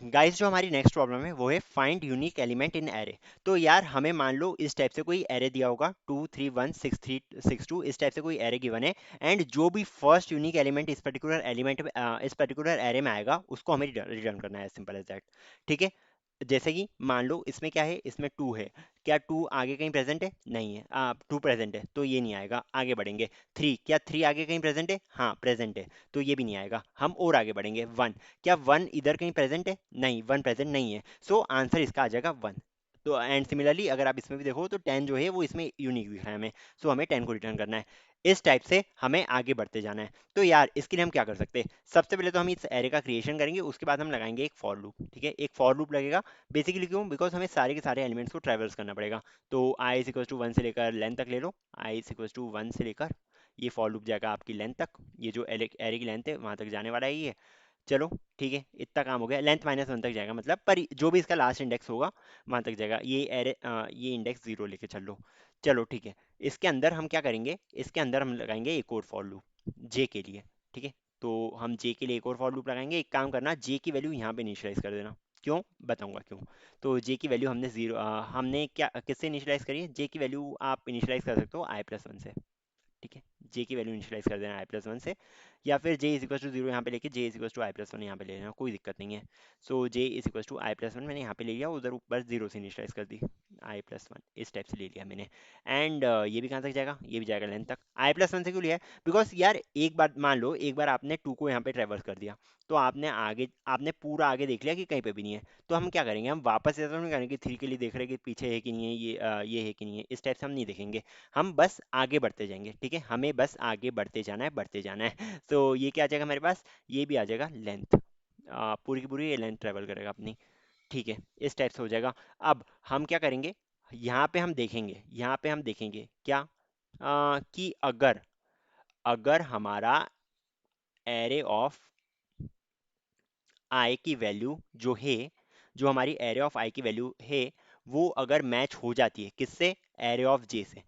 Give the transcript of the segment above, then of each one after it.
Guys जो हमारी next problem है वो है find unique element in array. तो यार हमें मान लो इस टाइप से कोई एरे दिया होगा 2 3 1 6 3 6 2, इस टाइप से कोई एरे गिवन है, एंड जो भी फर्स्ट यूनिक एलिमेंट इस पर्टिकुलर इस पर्टिकुलर एरे में आएगा उसको हमें रिटर्न करना है, सिंपल एज दैट। ठीक है। जैसे कि मान लो इसमें क्या है, इसमें 2 है। क्या 2 आगे कहीं प्रेजेंट है? नहीं है। 2 प्रेजेंट है तो ये नहीं आएगा, आगे बढ़ेंगे। 3, क्या 3 आगे कहीं प्रेजेंट है? हाँ प्रेजेंट है, तो ये भी नहीं आएगा, हम और आगे बढ़ेंगे। 1, क्या 1 इधर कहीं प्रेजेंट है? नहीं, 1 प्रेजेंट नहीं है, सो आंसर इसका आ जाएगा 1। तो एंड सिमिलरली अगर आप इसमें भी देखो तो 10 जो है वो इसमें यूनिक दिख रहा है हमें, सो हमें 10 को रिटर्न करना है। इस टाइप से हमें आगे बढ़ते जाना है। तो यार इसके लिए हम क्या कर सकते हैं, सबसे पहले तो हम इस एरे का क्रिएशन करेंगे, उसके बाद हम लगाएंगे एक फॉर लूप। ठीक है, एक फॉर लूप लगेगा। बेसिकली क्यों? बिकॉज हमें सारे के सारे एलिमेंट्स को ट्रेवर्स करना पड़ेगा। तो आई इज इक्वल टू 1 से लेकर लेंथ तक ले लो। आई इज इक्वल टू 1 से लेकर ये फॉर लूप जाएगा आपकी लेंथ तक, ये जो एरे की लेंथ है वहां तक जाने वाला है ये। चलो ठीक है, इतना काम हो गया। लेंथ -1 तक जाएगा, मतलब पर जो भी इसका लास्ट इंडेक्स होगा वहां तक जाएगा। ये एरे ये इंडेक्स 0 लेके चल लो। चलो ठीक है। इसके अंदर हम क्या करेंगे, इसके अंदर हम लगाएंगे एक और फॉर लूप जे के लिए। ठीक है, तो हम जे के लिए एक और फॉर लूप लगाएंगे। एक काम करना, जे की वैल्यू यहाँ पे इनिशियलाइज कर देना। क्यों, बताऊंगा क्यों। तो जे की वैल्यू हमने जीरो हमने क्या किससे इनिशियलाइज करी है? जे की वैल्यू आप इनिशियलाइज कर सकते हो i+1 से। ठीक है, जे की वैल्यू इनिशियलाइज कर देना i+1 से, या फिर जे इज इक्वल टू जीरो यहाँ पे लेके जे इज इक्वल टू i+1 यहाँ पे ले लेना, कोई दिक्कत नहीं है। सो J is equal to i+1 मैंने यहाँ पे ले लिया, उधर ऊपर जीरो से इनिशियलाइज कर दी। i+1 इस टाइप से ले लिया मैंने। एंड ये भी कहाँ तक जाएगा? ये भी जाएगा लेंथ तक। i+1 से क्यों लिया है? बिकॉज यार एक बार मान लो, एक बार आपने 2 को यहाँ पे ट्रेवर्स कर दिया, तो आपने पूरा आगे देख लिया कि कहीं पे भी नहीं है। तो हम क्या करेंगे, हम वापस ऐसा नहीं करेंगे कि 3 के लिए देख रहे हैं कि पीछे है कि नहीं है, ये है कि नहीं है, इस टाइप से हम नहीं देखेंगे। हम बस आगे बढ़ते जाएंगे। ठीक है, हमें बस आगे बढ़ते जाना है, बढ़ते जाना है। तो ये क्या आ जाएगा हमारे पास? ये भी आ जाएगा लेंथ। पूरी की पूरी ये लेंथ ट्रेवल करेगा अपनी। ठीक है, इस टाइप से हो जाएगा। अब हम क्या करेंगे, यहाँ पे हम देखेंगे, यहाँ पे हम देखेंगे क्या, कि अगर अगर हमारा एरे ऑफ आई की वैल्यू जो है, जो हमारी एरे ऑफ आई की वैल्यू है, वो अगर मैच हो जाती है किससे? एरे ऑफ जे से।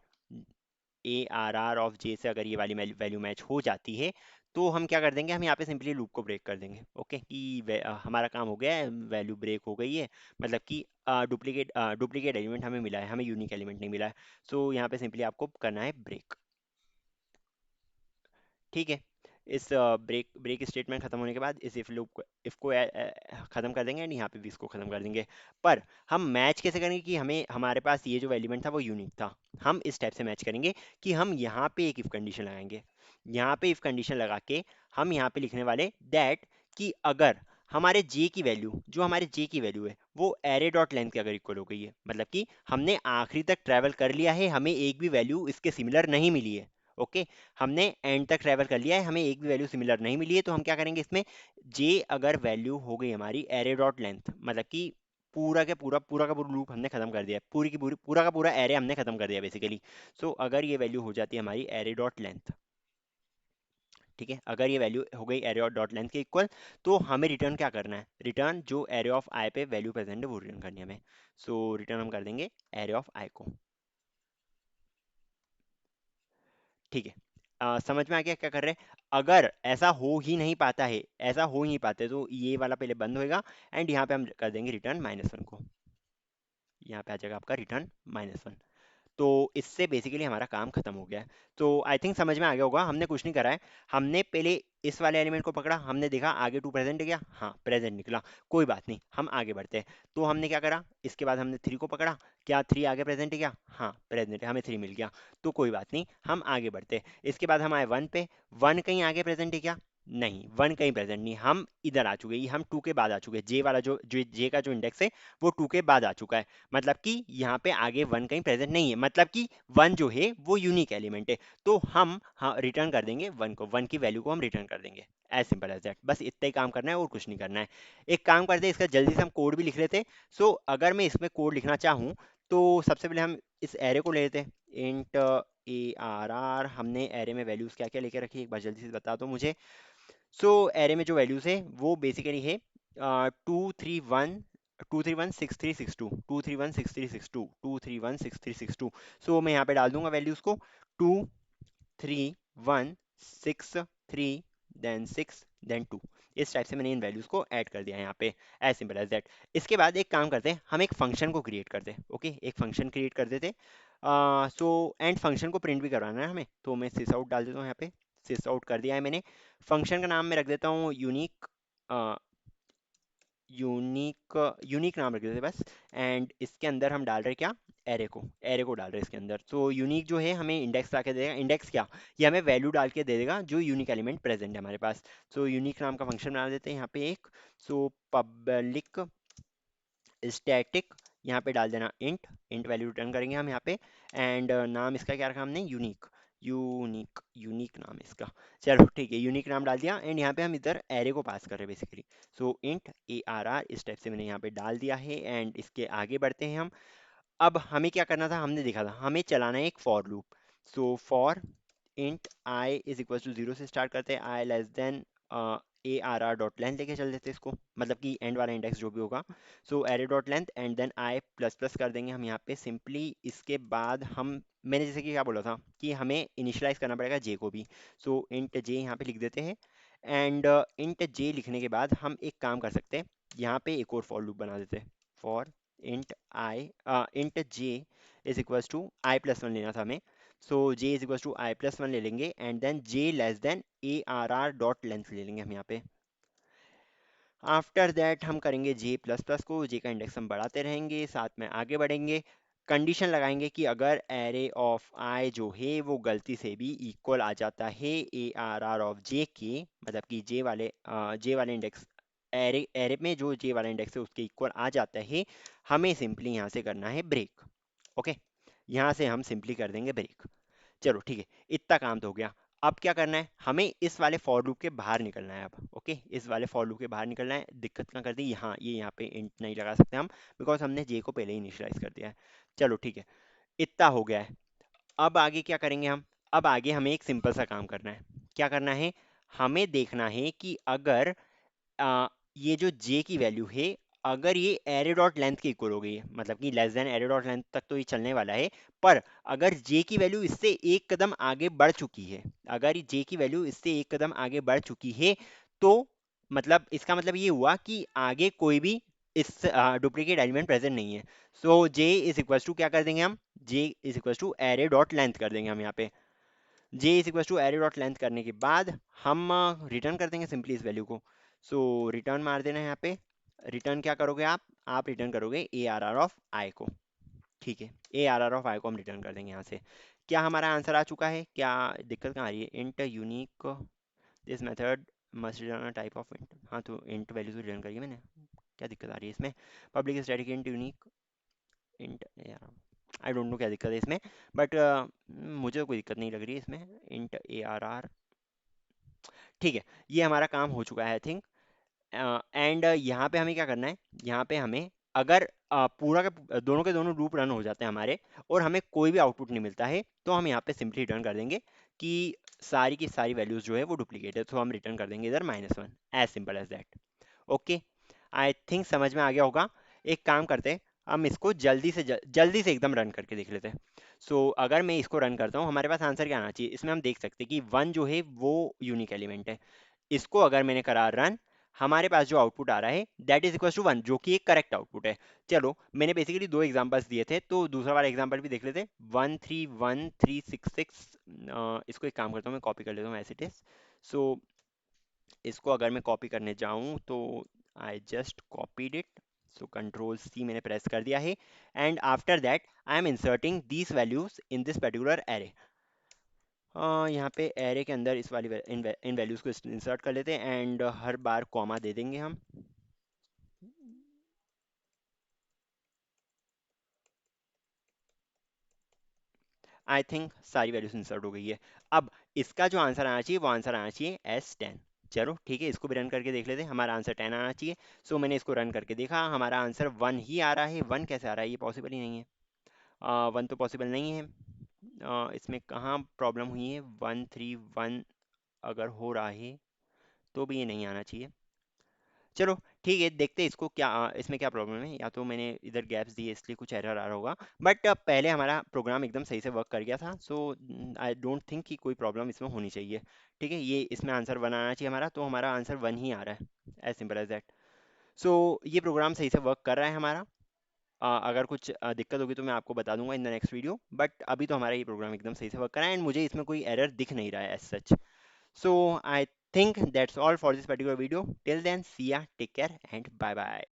ARR ऑफ जे से अगर ये वाली वैल्यू मैच हो जाती है, तो हम क्या कर देंगे, हम यहाँ पे सिंपली लूप को ब्रेक कर देंगे। ओके, कि हमारा काम हो गया है, वैल्यू ब्रेक हो गई है, मतलब कि डुप्लीकेट एलिमेंट हमें मिला है, हमें यूनिक एलिमेंट नहीं मिला है। सो यहाँ पे सिंपली आपको करना है ब्रेक। ठीक है, इस ब्रेक स्टेटमेंट खत्म होने के बाद इस इफ को खत्म कर देंगे, एंड यहाँ पे भी इसको खत्म कर देंगे। पर हम मैच कैसे करेंगे कि हमें हमारे पास ये जो एलिमेंट था वो यूनिक था? हम इस टाइप से मैच करेंगे कि हम यहाँ पे एक इफ कंडीशन लगाएंगे। यहाँ पे इफ कंडीशन लगा के हम यहाँ पे लिखने वाले दैट, कि अगर हमारे जे की वैल्यू, जो हमारे जे की वैल्यू है वो एरे डॉट लेंथ के अगर इक्वल हो गई है, मतलब कि हमने आखिरी तक ट्रैवल कर लिया है, हमें एक भी वैल्यू इसके सिमिलर नहीं मिली है। ओके, हमने एंड तक ट्रैवल कर लिया है, हमें एक भी वैल्यू सिमिलर नहीं मिली है, तो हम क्या करेंगे इसमें, जे अगर वैल्यू हो गई हमारी एरे डॉट लेंथ, मतलब कि पूरा का पूरा लूप हमने खत्म कर दिया है, पूरी की पूरी पूरा का पूरा एरे हमने खत्म कर दिया बेसिकली। सो अगर ये वैल्यू हो जाती है हमारी एरे डॉट लेंथ, ठीक है, अगर ये वैल्यू हो गई एरे डॉट लेंथ के इक्वल, तो हमें रिटर्न क्या करना है, रिटर्न जो एरे ऑफ आई पे वैल्यू प्रेजेंट है वो रिटर्न करनी है हमें। सो रिटर्न हम कर देंगे एरे ऑफ आई को। ठीक है, समझ में आ गया क्या कर रहे हैं? अगर ऐसा हो ही नहीं पाता है, ऐसा हो ही नहीं पाते, तो ये वाला पहले बंद होएगा, एंड यहाँ पे हम कर देंगे रिटर्न -1 को। यहाँ पे आ जाएगा आपका रिटर्न -1। तो इससे बेसिकली हमारा काम खत्म हो गया है। तो आई थिंक समझ में आ गया होगा, हमने कुछ नहीं करा है। हमने पहले इस वाले एलिमेंट को पकड़ा, हमने देखा आगे 2 प्रेजेंट गया, हाँ प्रेजेंट निकला, कोई बात नहीं, हम आगे बढ़ते हैं। तो हमने क्या करा, इसके बाद हमने 3 को पकड़ा, क्या 3 आगे प्रेजेंट गया? हाँ प्रेजेंट है, हमें 3 मिल गया, तो कोई बात नहीं, हम आगे बढ़ते हैं। इसके बाद हम आए 1 पे, 1 कहीं आगे प्रेजेंट है क्या? नहीं, 1 कहीं प्रेजेंट नहीं, हम इधर आ चुके हैं, हम 2 के बाद आ चुके हैं, जे वाला जो जे का जो इंडेक्स है वो 2 के बाद आ चुका है। मतलब कि यहाँ पे आगे 1 कहीं प्रेजेंट नहीं है, मतलब कि 1 जो है वो यूनिक एलिमेंट है। तो हम हाँ रिटर्न कर देंगे 1 को, 1 की वैल्यू को हम रिटर्न कर देंगे। एज सिंपल एज दैट, बस इतना ही काम करना है और कुछ नहीं करना है। एक काम करते हैं, इसका जल्दी से हम कोड भी लिख लेते हैं। सो अगर मैं इसमें कोड लिखना चाहूँ, तो सबसे पहले हम इस एरे को ले लेते हैं। इंट ARR, हमने एरे में वैल्यूज क्या क्या लेके रखी, एक बार जल्दी से बता दो मुझे। सो एरे में जो वैल्यूज है वो बेसिकली है 231 231 6362 सो मैं यहाँ पे डाल दूंगा वैल्यूज को, 2 3 1 6 3 देन 6 देन 2। इस टाइप से मैंने इन वैल्यूज़ को ऐड कर दिया है यहाँ पे, एज सिंपल एज दैट। इसके बाद एक काम करते हैं, हम एक फंक्शन को क्रिएट करते हैं। ओके, एक फंक्शन क्रिएट कर देते। सो एंड फंक्शन को प्रिंट भी करवाना है हमें, तो मैं सिस आउट डाल देता हूँ यहाँ पे। सिस आउट कर दिया है मैंने। फंक्शन का नाम मैं रख देता हूँ यूनिक, यूनिक, यूनिक नाम रख देते बस। एंड इसके अंदर हम डाल रहे क्या, एरे को, एरे को डाल रहे हैं इसके अंदर। तो यूनिक जो है हमें इंडेक्स ला के देगा, इंडेक्स क्या, ये हमें वैल्यू डाल के दे देगा जो यूनिक एलिमेंट प्रेजेंट है हमारे पास। सो यूनिक नाम का फंक्शन बना देते हैं यहाँ पे एक। सो पब्लिक स्टैटिक, यहाँ पे डाल देना इंट, इंट वैल्यू रिटर्न करेंगे हम यहाँ पे। एंड नाम इसका क्या रखा हमने, यूनिक, यूनिक, यूनिक नाम है इसका। चलो ठीक है, यूनिक नाम डाल दिया। एंड यहाँ पे हम इधर एरे को पास कर रहे हैं basically. So int A R R इस टाइप से मैंने यहाँ पे डाल दिया है। एंड इसके आगे बढ़ते हैं हम। अब हमें क्या करना था, हमने देखा था हमें चलाना है एक for loop. So for int I is equal to 0 से स्टार्ट करते हैं, I less than A R R dot length लेके चल देते हैं इसको, मतलब कि एंड वाला इंडेक्स जो भी होगा। So array dot length and then I plus plus कर देंगे हम यहाँ पे सिंपली। इसके बाद हम, मैंने जैसे कि क्या बोला था कि हमें इनिशियलाइज करना पड़ेगा जे को भी। सो इंट जे यहाँ पे लिख देते हैं। एंड इंट जे लिखने के बाद हम एक काम कर सकते हैं, यहाँ पे एक और फॉर लूप बना देते हैं। For int I, int J is equals to I plus one लेना था हमें। So J is equals to I plus one ले लेंगे। And then J less than A R R dot length ले लेंगे हम यहाँ पे। आफ्टर दैट हम करेंगे जे प्लस प्लस को, जे का इंडेक्स हम बढ़ाते रहेंगे, साथ में आगे बढ़ेंगे। कंडीशन लगाएंगे कि अगर एरे ऑफ आई जो है वो गलती से भी इक्वल आ जाता है ए आर आर ऑफ जे के, मतलब कि जे वाले इंडेक्स, एरे एरे में जो जे वाला इंडेक्स है उसके इक्वल आ जाता है, हमें सिंपली यहाँ से करना है ब्रेक। ओके, यहाँ से हम सिंपली कर देंगे ब्रेक। चलो ठीक है, इतना काम तो हो गया। अब क्या करना है, हमें इस वाले फॉर लूप के बाहर निकलना है अब। ओके, इस वाले फॉर लूप के बाहर निकलना है। दिक्कत क्या कर दी, यहाँ ये यहाँ पे इंट नहीं लगा सकते हम, बिकॉज हमने जे को पहले ही इनिशियलाइज कर दिया है। चलो ठीक है, इतना हो गया है। अब आगे क्या करेंगे हम, अब आगे हमें एक सिंपल सा काम करना है। क्या करना है, हमें देखना है कि अगर ये जो j की वैल्यू है, अगर ये एरे डॉट लेंथ की इक्वल हो गई है, मतलब कि less than array dot length तक तो ये चलने वाला है। पर अगर j की वैल्यू इससे एक कदम आगे बढ़ चुकी है, अगर j की वैल्यू इससे एक कदम आगे बढ़ चुकी है, तो मतलब इसका मतलब ये हुआ कि आगे कोई भी इस डुप्लीकेट एलिमेंट प्रेजेंट नहीं है। So j is equal to क्या कर देंगे हम, j is equal to array dot length कर देंगे हम यहाँ पे। J is equal to array dot length करने के बाद हम रिटर्न कर देंगे सिंपली इस वैल्यू को। सो रिटर्न मार देना है यहाँ पे। रिटर्न क्या करोगे आप रिटर्न करोगे ए आर आर ऑफ आई को। ठीक है, ए आर आर ऑफ आई को हम रिटर्न कर देंगे यहाँ से। क्या हमारा आंसर आ चुका है, क्या दिक्कत कहाँ आ रही है, int unique this method must return type of int. हाँ, तो इंट वैल्यू तो रिटर्न करी है मैंने, क्या दिक्कत आ रही है इसमें, public static int unique int, यार आई डोंट नो क्या दिक्कत है इसमें, बट मुझे तो कोई दिक्कत नहीं लग रही है इसमें। इंट ए आर आर, ठीक है, ये हमारा काम हो चुका है आई थिंक। एंड यहाँ पे हमें क्या करना है, यहाँ पे हमें अगर पूरा दोनों के दोनों लूप रन हो जाते हैं हमारे, और हमें कोई भी आउटपुट नहीं मिलता है, तो हम यहाँ पे सिंपली रिटर्न कर देंगे कि सारी की सारी वैल्यूज जो है वो डुप्लीकेट है, तो हम रिटर्न कर देंगे इधर -1, as simple as that. Okay, I think समझ में आ गया होगा। एक काम करते हैं, हम इसको जल्दी से एकदम रन करके देख लेते हैं। अगर मैं इसको रन करता हूँ, हमारे पास आंसर क्या आना चाहिए, इसमें हम देख सकते हैं कि 1 जो है वो यूनिक एलिमेंट है। इसको अगर मैंने करा रन, हमारे पास जो आउटपुट आ रहा है दैट इज इक्वल टू 1, जो कि एक करेक्ट आउटपुट है। चलो, मैंने बेसिकली दो एग्जांपल्स दिए थे, तो दूसरा वाला एग्जांपल भी देख लेते हैं। 131366, इसको एक काम करता हूँ, मैं कॉपी कर लेता हूँ एज इट इज। सो इसको अगर मैं कॉपी करने जाऊँ तो I just copied it. So control C मैंने प्रेस कर दिया है। And after that I am inserting these values in this particular array. यहाँ पे एरे के अंदर इस वाली इन वैल्यूज को इंसर्ट कर लेते हैं। एंड हर बार कॉमा दे देंगे हम। आई थिंक सारी वैल्यूज इंसर्ट हो गई है। अब इसका जो आंसर आना चाहिए वो आंसर आना चाहिए S10। चलो ठीक है, इसको भी रन करके देख लेते हैं, हमारा आंसर 10 आना चाहिए। मैंने इसको रन करके देखा, हमारा आंसर 1 ही आ रहा है। 1 कैसे आ रहा है, ये पॉसिबल ही नहीं है। 1 तो पॉसिबल नहीं है। इसमें कहाँ प्रॉब्लम हुई है, 131 अगर हो रहा है तो भी ये नहीं आना चाहिए। चलो ठीक है, देखते हैं इसको क्या इसमें क्या प्रॉब्लम है, या तो मैंने इधर गैप्स दिए इसलिए कुछ एरर आ रहा होगा। बट पहले हमारा प्रोग्राम एकदम सही से वर्क कर गया था, सो आई डोंट थिंक कि कोई प्रॉब्लम इसमें होनी चाहिए। ठीक है, ये इसमें आंसर वन आना चाहिए हमारा, तो हमारा आंसर वन ही आ रहा है, एज सिंपल एज दैट। सो ये प्रोग्राम सही से वर्क कर रहा है हमारा। अगर कुछ दिक्कत होगी तो मैं आपको बता दूंगा in the next video, but अभी तो हमारा ये प्रोग्राम एकदम सही से वर्क कर रहा है एंड मुझे इसमें कोई एरर दिख नहीं रहा है as such. So I think that's all for this particular video. Till then, see ya, take care, and bye bye.